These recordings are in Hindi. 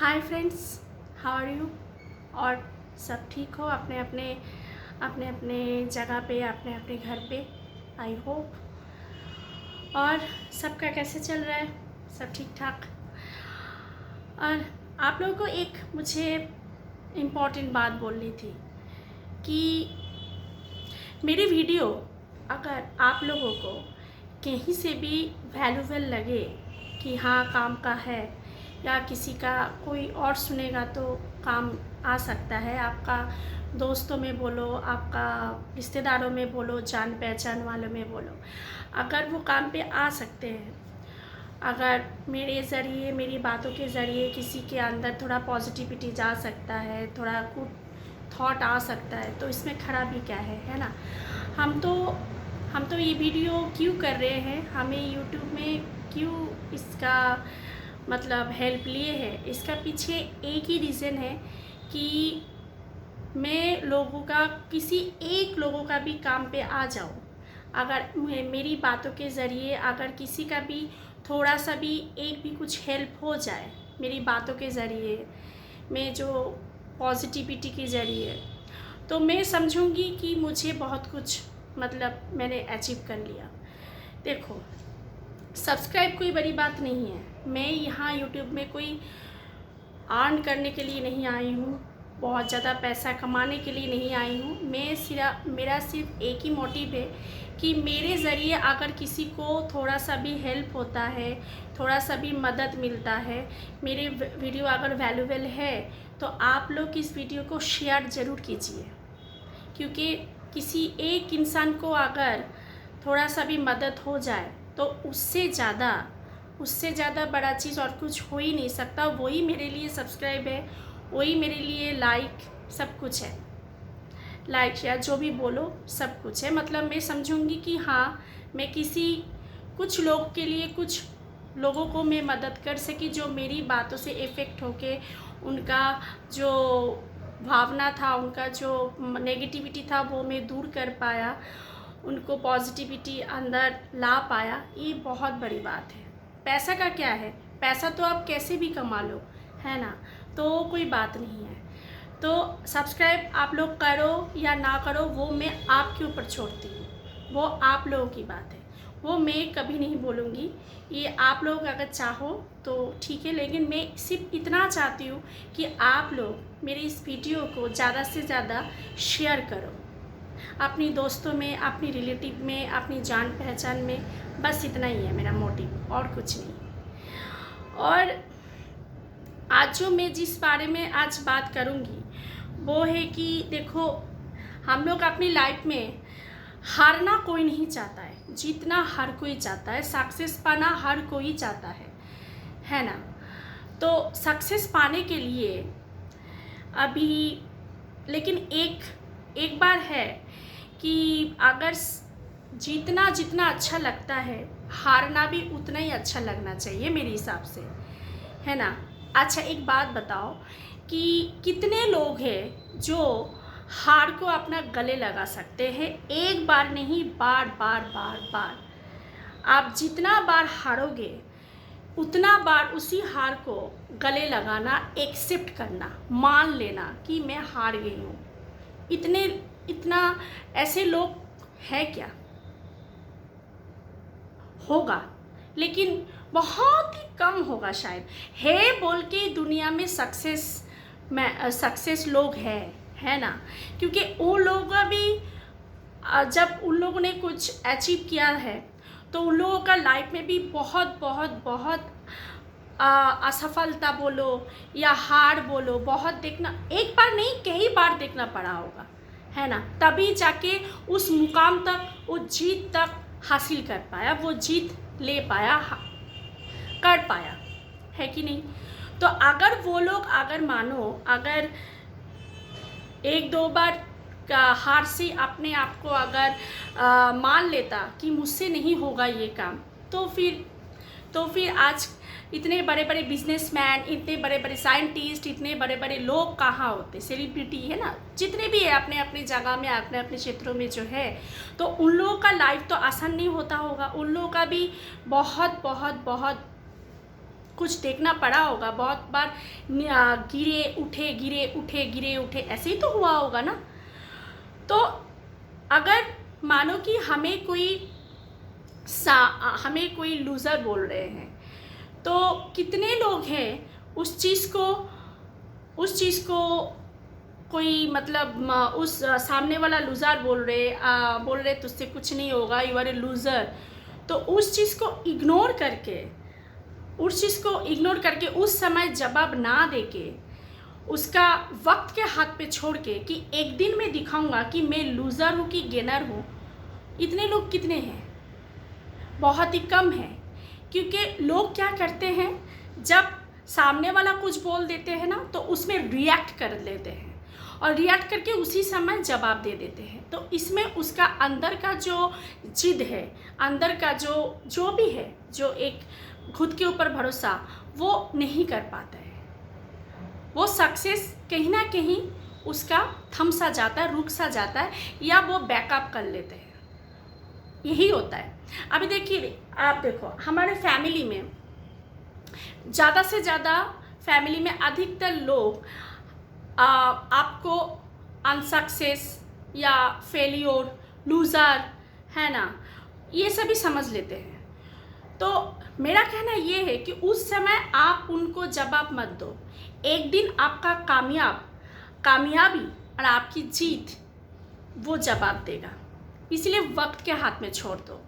Hi friends, how are you. और सब ठीक हो अपने अपने अपने अपने जगह पे, अपने अपने घर पे, आई होप। और सबका कैसे चल रहा है? सब ठीक ठाक। और आप लोगों को एक मुझे इम्पॉर्टेंट बात बोलनी थी कि मेरी वीडियो अगर आप लोगों को कहीं से भी वैल्यूबल लगे कि हाँ काम का है, या किसी का कोई और सुनेगा तो काम आ सकता है, आपका दोस्तों में बोलो, आपका रिश्तेदारों में बोलो, जान पहचान वालों में बोलो, अगर वो काम पे आ सकते हैं, अगर मेरे ज़रिए, मेरी बातों के ज़रिए किसी के अंदर थोड़ा पॉजिटिविटी जा सकता है, थोड़ा गुड थॉट आ सकता है, तो इसमें खराबी क्या है ना। हम तो ये वीडियो क्यों कर रहे हैं, हमें यूट्यूब में क्यों इसका मतलब हेल्प लिए है, इसका पीछे एक ही रीज़न है कि मैं लोगों का, किसी एक लोगों का भी काम पे आ जाऊँ। अगर मेरी बातों के ज़रिए अगर किसी का भी थोड़ा सा भी एक भी कुछ हेल्प हो जाए मेरी बातों के ज़रिए, मैं जो पॉजिटिविटी के ज़रिए, तो मैं समझूंगी कि मुझे बहुत कुछ मतलब मैंने अचीव कर लिया। देखो, सब्सक्राइब कोई बड़ी बात नहीं है। मैं यहाँ यूट्यूब में कोई अर्न करने के लिए नहीं आई हूँ, बहुत ज़्यादा पैसा कमाने के लिए नहीं आई हूँ। मेरा सिर्फ एक ही मोटिव है कि मेरे ज़रिए अगर किसी को थोड़ा सा भी हेल्प होता है, थोड़ा सा भी मदद मिलता है, मेरे वीडियो अगर वैल्यूबल है, तो आप लोग इस वीडियो को शेयर ज़रूर कीजिए। क्योंकि किसी एक इंसान को अगर थोड़ा सा भी मदद हो जाए तो उससे ज़्यादा बड़ा चीज़ और कुछ हो ही नहीं सकता। वही मेरे लिए सब्सक्राइब है, वही मेरे लिए लाइक, सब कुछ है। लाइक या जो भी बोलो सब कुछ है। मतलब मैं समझूंगी कि हाँ, मैं कुछ लोग के लिए, कुछ लोगों को मैं मदद कर सकी, जो मेरी बातों से इफ़ेक्ट होके उनका जो भावना था, उनका जो नेगेटिविटी था, वो मैं दूर कर पाया, उनको पॉजिटिविटी अंदर ला पाया। ये बहुत बड़ी बात है। पैसा का क्या है, पैसा तो आप कैसे भी कमा लो, है ना, तो कोई बात नहीं है। तो सब्सक्राइब आप लोग करो या ना करो, वो मैं आपके ऊपर छोड़ती हूँ, वो आप लोगों की बात है, वो मैं कभी नहीं बोलूँगी। ये आप लोग अगर चाहो तो ठीक है, लेकिन मैं सिर्फ इतना चाहती हूँ कि आप लोग मेरी इस वीडियो को ज़्यादा से ज़्यादा शेयर करो अपनी दोस्तों में, अपनी रिलेटिव में, अपनी जान पहचान में। बस इतना ही है मेरा मोटिव, और कुछ नहीं। और आज जो मैं जिस बारे में आज बात करूँगी वो है कि देखो, हम लोग अपनी लाइफ में हारना कोई नहीं चाहता है, जीतना हर कोई चाहता है, सक्सेस पाना हर कोई चाहता है ना। तो सक्सेस पाने के लिए अभी, लेकिन एक बार है कि अगर जीतना जितना अच्छा लगता है, हारना भी उतना ही अच्छा लगना चाहिए मेरे हिसाब से, है ना। अच्छा, एक बात बताओ कि कितने लोग हैं जो हार को अपना गले लगा सकते हैं? एक बार नहीं, बार बार बार बार। आप जितना बार हारोगे उतना बार उसी हार को गले लगाना, एक्सेप्ट करना, मान लेना कि मैं हार गई हूँ। इतना ऐसे लोग हैं क्या? होगा, लेकिन बहुत ही कम होगा शायद। है बोल के दुनिया में सक्सेस लोग है ना। क्योंकि वो लोग भी जब उन लोगों ने कुछ अचीव किया है तो उन लोगों का लाइफ में भी बहुत बहुत बहुत असफलता बोलो या हार बोलो, बहुत देखना, एक बार नहीं कई बार देखना पड़ा होगा, है ना। तभी जाके उस मुकाम तक, वो जीत तक हासिल कर पाया, वो जीत ले पाया, कर पाया, है कि नहीं। तो अगर वो लोग, अगर मानो, अगर एक दो बार का हार से अपने आप को अगर मान लेता कि मुझसे नहीं होगा ये काम, तो फिर आज इतने बड़े बड़े बिजनेसमैन, इतने बड़े बड़े साइंटिस्ट, इतने बड़े बड़े लोग कहाँ होते, सेलिब्रिटी, है ना, जितने भी है अपने अपने जगह में, अपने अपने क्षेत्रों में जो है, तो उन लोगों का लाइफ तो आसान नहीं होता होगा। उन लोगों का भी बहुत बहुत बहुत कुछ देखना पड़ा होगा, बहुत बार गिरे उठे गिरे उठे गिरे उठे, ऐसे ही तो हुआ होगा ना। तो अगर मानो कि हमें कोई लूज़र बोल रहे हैं, तो कितने लोग हैं उस चीज़ को कोई मतलब उस सामने वाला लूज़र बोल रहे तुझसे कुछ नहीं होगा, यू आर ए लूज़र। तो उस चीज़ को इग्नोर करके उस समय जवाब ना देके, उसका वक्त के हाथ पे छोड़ के कि एक दिन मैं दिखाऊंगा कि मैं लूज़र हूँ कि गेनर हूँ, इतने लोग कितने हैं? बहुत ही कम हैं। क्योंकि लोग क्या करते हैं, जब सामने वाला कुछ बोल देते हैं ना, तो उसमें रिएक्ट कर लेते हैं और रिएक्ट करके उसी समय जवाब दे देते हैं। तो इसमें उसका अंदर का जो जिद है, अंदर का जो भी है, जो एक खुद के ऊपर भरोसा, वो नहीं कर पाता है। वो सक्सेस कहीं ना कहीं उसका थम सा जाता है, रुक सा जाता है, या वो बैकअप कर लेते हैं। यही होता है। अभी देखिए, आप देखो हमारे फैमिली में ज़्यादा से ज़्यादा, फैमिली में अधिकतर लोग आपको अनसक्सेस या फेलियोर, लूज़र, है ना, ये सभी समझ लेते हैं। तो मेरा कहना ये है कि उस समय आप उनको जवाब मत दो। एक दिन आपका कामयाबी और आपकी जीत वो जवाब देगा। इसलिए वक्त के हाथ में छोड़ दो।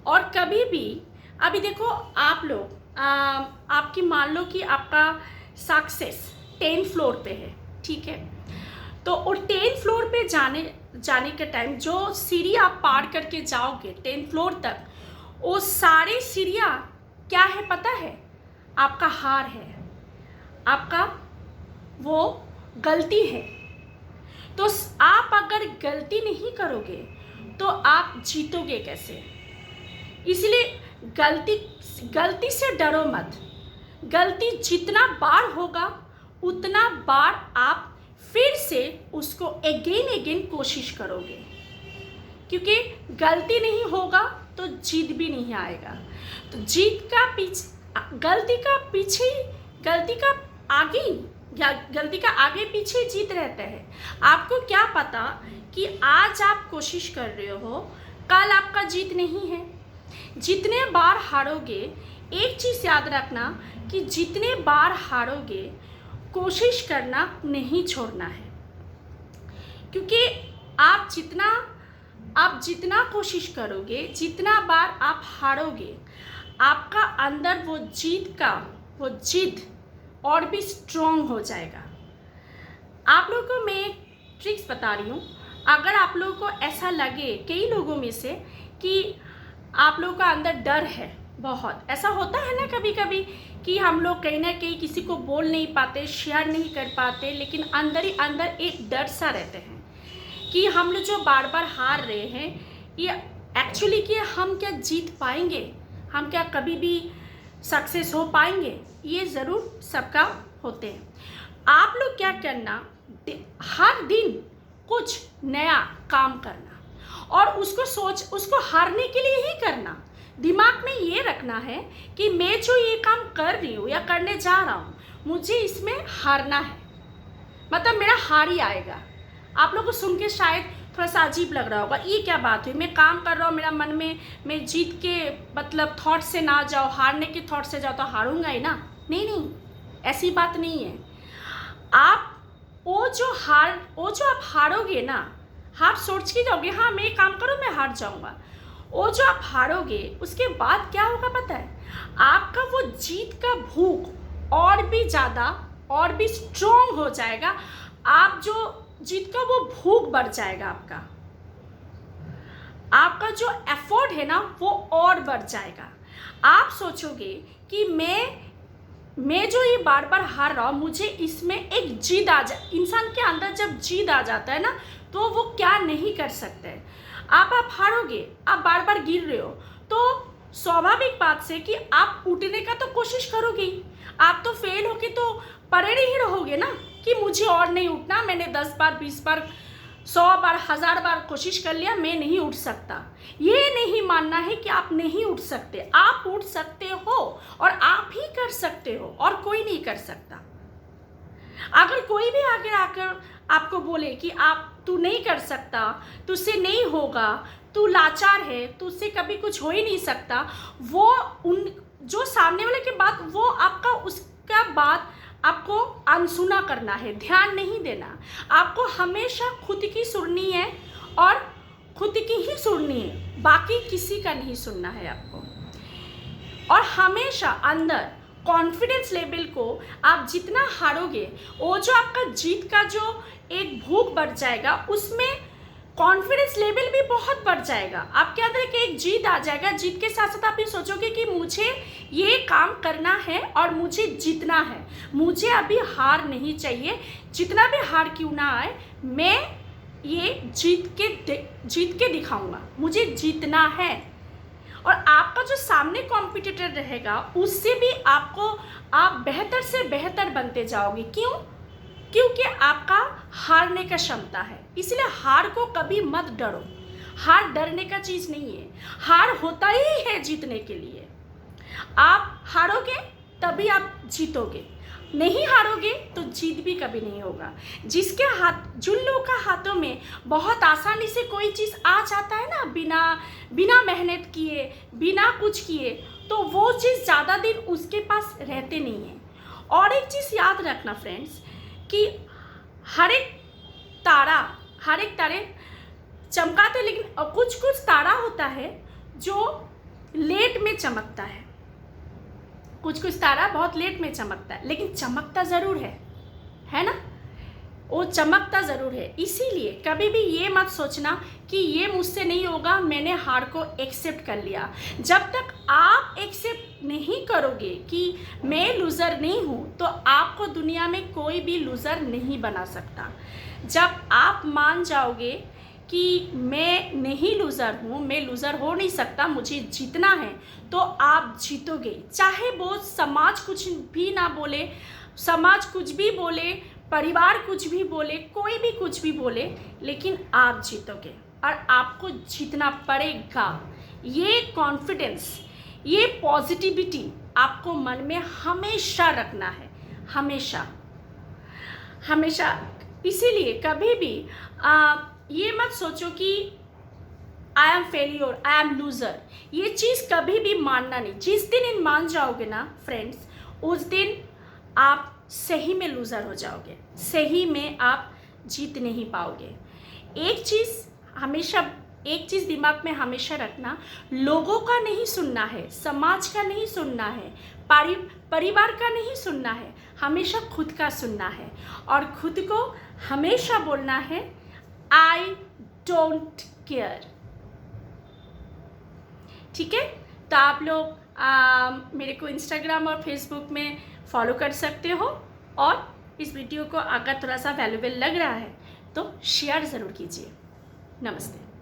और कभी भी, अभी देखो आप लोग, आपकी मान लो कि आपका सक्सेस 10th फ्लोर पे है, ठीक है। तो वो 10th फ्लोर पे जाने के टाइम जो सीढ़ी आप पार करके जाओगे 10th फ्लोर तक, वो सारी सीढ़ियाँ क्या है पता है? आपका हार है, आपका वो गलती है। तो आप अगर गलती नहीं करोगे तो आप जीतोगे कैसे? इसलिए गलती से डरो मत। गलती जितना बार होगा उतना बार आप फिर से उसको अगेन कोशिश करोगे, क्योंकि गलती नहीं होगा तो जीत भी नहीं आएगा। तो गलती का आगे पीछे जीत रहता है। आपको क्या पता कि आज आप कोशिश कर रहे हो, कल आपका जीत नहीं है। जितने बार हारोगे, एक चीज़ याद रखना कि जितने बार हारोगे, कोशिश करना नहीं छोड़ना है। क्योंकि आप जितना कोशिश करोगे, जितना बार आप हारोगे, आपका अंदर वो जिद और भी स्ट्रॉन्ग हो जाएगा। आप लोगों को मैं एक ट्रिक्स बता रही हूँ। अगर आप लोगों को ऐसा लगे, कई लोगों में से, कि आप लोगों का अंदर डर है, बहुत ऐसा होता है ना कभी कभी, कि हम लोग कहीं ना कहीं किसी को बोल नहीं पाते, शेयर नहीं कर पाते, लेकिन अंदर ही अंदर एक डर सा रहते हैं कि हम लोग जो बार बार हार रहे हैं, ये एक्चुअली कि हम क्या जीत पाएंगे, हम क्या कभी भी सक्सेस हो पाएंगे? ये ज़रूर सबका होते हैं। आप लोग क्या करना, हर दिन कुछ नया काम करना और उसको हारने के लिए ही करना। दिमाग में ये रखना है कि मैं जो ये काम कर रही हूँ या करने जा रहा हूँ, मुझे इसमें हारना है, मतलब मेरा हार ही आएगा। आप लोगों को सुन के शायद थोड़ा सा अजीब लग रहा होगा, ये क्या बात हुई, मैं काम कर रहा हूँ, मेरा मन में मैं जीत के मतलब थॉट से ना जाओ, हारने के थॉट से जाओ तो हारूंगा ही ना। नहीं, ऐसी बात नहीं है। आप वो जो आप हारोगे ना, आप सोच के जाओगे हाँ मैं काम करूँ, मैं हार जाऊँगा। वो जो आप हारोगे, उसके बाद क्या होगा पता है? आपका वो जीत का भूख और भी ज़्यादा और भी स्ट्रॉन्ग हो जाएगा। आप जो जीत का वो भूख बढ़ जाएगा, आपका जो एफर्ट है ना वो और बढ़ जाएगा। आप सोचोगे कि मैं जो ये बार बार हार रहा हूँ, मुझे इसमें एक जिद आ जाए। इंसान के अंदर जब जिद आ जाता है ना, तो वो क्या नहीं कर सकते। आप हारोगे, आप बार बार गिर रहे हो, तो स्वाभाविक बात से कि आप उठने का तो कोशिश करोगे। आप तो फेल होके तो पड़े नहीं रहोगे ना कि मुझे और नहीं उठना, मैंने 10 बार 20 बार 100 बार 1000 बार कोशिश कर लिया, मैं नहीं उठ सकता। ये नहीं मानना है कि आप नहीं उठ सकते। आप उठ सकते हो और आप ही कर सकते हो और कोई नहीं कर सकता। अगर कोई भी आगे आकर आपको बोले कि तू नहीं कर सकता, तुझसे नहीं होगा, तू लाचार है, तुझसे कभी कुछ हो ही नहीं सकता, वो जो सामने वाले की बात, वो आपका उसका बात आपको अनसुना करना है, ध्यान नहीं देना। आपको हमेशा खुद की सुननी है और खुद की ही सुननी है, बाकी किसी का नहीं सुनना है आपको। और हमेशा अंदर कॉन्फिडेंस लेवल को आप जितना हारोगे, वो जो आपका जीत का जो एक भूख बढ़ जाएगा, उसमें कॉन्फिडेंस लेवल भी बहुत बढ़ जाएगा। आपके अंदर एक जीत आ जाएगा। जीत के साथ साथ आप ये सोचोगे कि मुझे ये काम करना है और मुझे जीतना है, मुझे अभी हार नहीं चाहिए, जितना भी हार क्यों ना आए, मैं ये जीत के दिखाऊंगा, मुझे जीतना है। और आपका जो सामने कॉम्पिटिटर रहेगा, उससे भी आप बेहतर से बेहतर बनते जाओगे। क्यों? क्योंकि आपका हारने का क्षमता है। इसलिए हार को कभी मत डरो। हार डरने का चीज़ नहीं है, हार होता ही है जीतने के लिए। आप हारोगे तभी आप जीतोगे, नहीं हारोगे तो जीत भी कभी नहीं होगा। जिन लोगों का हाथों में बहुत आसानी से कोई चीज़ आ जाता है ना, बिना मेहनत किए, बिना कुछ किए, तो वो चीज़ ज़्यादा दिन उसके पास रहते नहीं है। और एक चीज़ याद रखना फ्रेंड्स, कि हर एक तारे चमकाते, लेकिन कुछ तारा होता है जो लेट में चमकता है। कुछ तारा बहुत लेट में चमकता है, लेकिन चमकता ज़रूर है ना? वो चमकता ज़रूर है। इसीलिए कभी भी ये मत सोचना कि ये मुझसे नहीं होगा, मैंने हार को एक्सेप्ट कर लिया। जब तक आप एक्सेप्ट नहीं करोगे कि मैं लूज़र नहीं हूँ, तो आपको दुनिया में कोई भी लूज़र नहीं बना सकता। जब आप मान जाओगे कि मैं नहीं लूज़र हूँ, मैं लूज़र हो नहीं सकता, मुझे जीतना है, तो आप जीतोगे। चाहे वो समाज कुछ भी ना बोले, समाज कुछ भी बोले, परिवार कुछ भी बोले, कोई भी कुछ भी बोले, लेकिन आप जीतोगे और आपको जीतना पड़ेगा। ये कॉन्फिडेंस, ये पॉजिटिविटी आपको मन में हमेशा रखना है, हमेशा हमेशा। इसीलिए कभी भी ये मत सोचो कि I am failure, I am loser. ये चीज़ कभी भी मानना नहीं। जिस दिन इन मान जाओगे ना फ्रेंड्स, उस दिन आप सही में लूज़र हो जाओगे, सही में आप जीत नहीं पाओगे। एक चीज़ दिमाग में हमेशा रखना, लोगों का नहीं सुनना है, समाज का नहीं सुनना है, परिवार का नहीं सुनना है, हमेशा खुद का सुनना है। और खुद को हमेशा बोलना है आई डोंट केयर। ठीक है? तो आप लोग मेरे को इंस्टाग्राम और फेसबुक में फॉलो कर सकते हो। और इस वीडियो को अगर थोड़ा सा वैल्यूएबल लग रहा है तो शेयर ज़रूर कीजिए। नमस्ते।